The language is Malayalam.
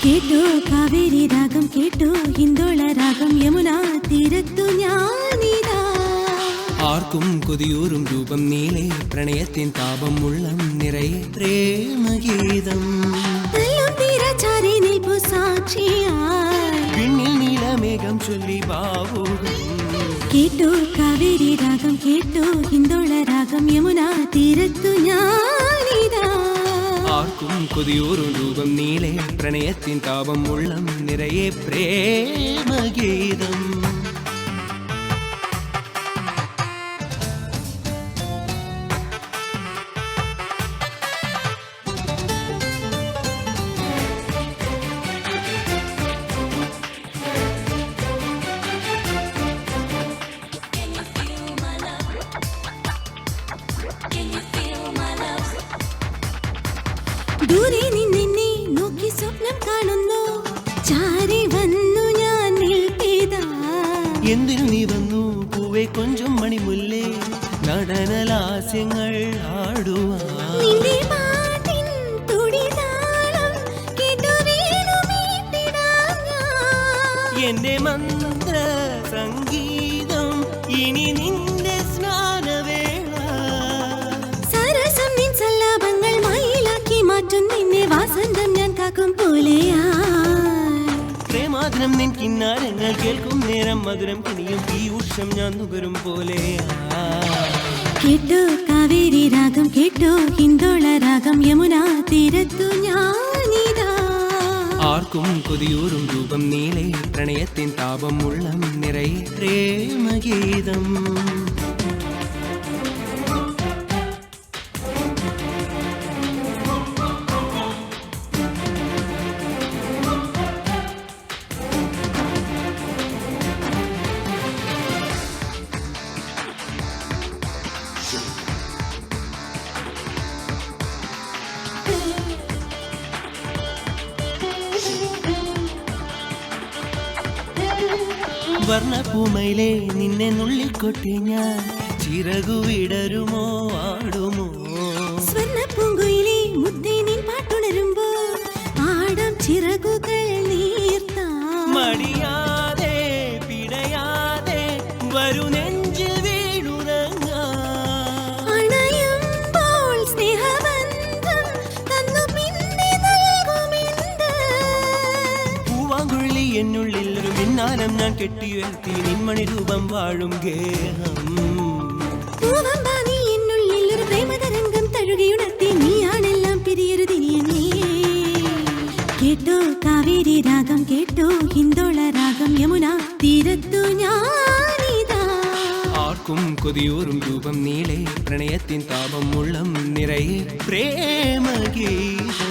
കേട്ടോ കാവേരി രാഗം കേട്ടോ ഹിന്ദോള രാഗം യമുനാ തീരത്തു ഞാനിതാ ആർക്കും കൊതിയൂറും രൂപം നീളെ പ്രണയത്തിൻ താപം ഉള്ളം നിറയെ പ്രേമഗീതം തീരചാരി നിൽപ്പു സാക്ഷിയായി പിന്നിൽ നീലമേഘം ചൊല്ലി ബാവുകം കേട്ടോ കാവേരി രാഗം കേട്ടോ ഹിന്ദോള രാഗം യമുനാ തീരത്തു ഞാനിതാ ആർക്കും കൊതിയൂറും രൂപം നീളെ പ്രണയത്തിൻ താപം ഉള്ളം നിറയെ പ്രേമഗീതം ദൂരെ നിന്നെ നോക്കി സ്വപ്നം കാണുന്നു ചാരി വന്നു ഞാൻ നിൽപ്പിതാ എന്തിനു നീ വന്നു പൂവേ കൊഞ്ചും മണിമുല്ലേ നടനലാസ്യങ്ങൾ ആടുവാ നിന്റെ പാട്ടിൻ തുടിതാളം കേട്ടു വീണുമീട്ടിടാം ഞാൻ. എന്റെ മന്ത്ര സംഗീതം ഇനി നിന്റെ സ്നാനവേള സരസം നിൻ സല്ലാപങ്ങൾ മയിലാക്കി മാറ്റും നിന്നെ വാസന്തം ഞാൻ കാക്കും പോലെയാ പ്രേമാദനം നിൻ കിന്നാരങ്ങൾ കേൾക്കും നേരം മധുരം കിണിയും പീയൂഷം ഞാൻ നുകരും പോലെയാ കേട്ടോ കാവേരി രാഗം കേട്ടോ ഹിന്ദോള രാഗം യമുനാ തീരത്തു ഞാനിതാ ആർക്കും കൊതിയൂറും രൂപം നീളെ പ്രണയത്തിൻ താപം ഉള്ളം നിറയെ പ്രേമഗീതം വർണ്ണപ്പൂമയിലെ നിന്നെ നുള്ളിക്കൊട്ടി ഞാൻ ചിറകു വിടരുമോ ആടുമോ സ്വർണ്ണപ്പൂങ്കുയിലെ മുത്തേ നിൻ പാട്ടുണരുമ്പോ ആടാം ചിറകുകൾ നീർത്താം മടിയാതെ പിടയാതെ വരു നെഞ്ചിൽ വീണുറങ്ങാം അണയുമ്പോൾ സ്നേഹബന്ധം തന്നു പിന്നെ നൽകുമെന്ത് പൂവാങ്കുഴലി എന്നുള്ളിൽ ഒരു മിന്നാരം ഞാൻ കെട്ടിയുയർത്തി നിന്മണി രൂപം വാഴും ഗേഹം പൂവമ്പാ നീ എന്നുള്ളിൽ ഒരു പ്രേമതരംഗം തഴുകിയുണർത്തി നീയാണെല്ലാം പിരിയരുതിനിയനേ കേട്ടോ കാവേരി രാഗം കേട്ടോ ഹിന്ദോള രാഗം യമുനാ തീരത്തു ഞാനിതാ ആർക്കും കൊതിയൂറും രൂപം നീളെ പ്രണയത്തിൻ താപം ഉള്ളം നിറയെ പ്രേമഗീതം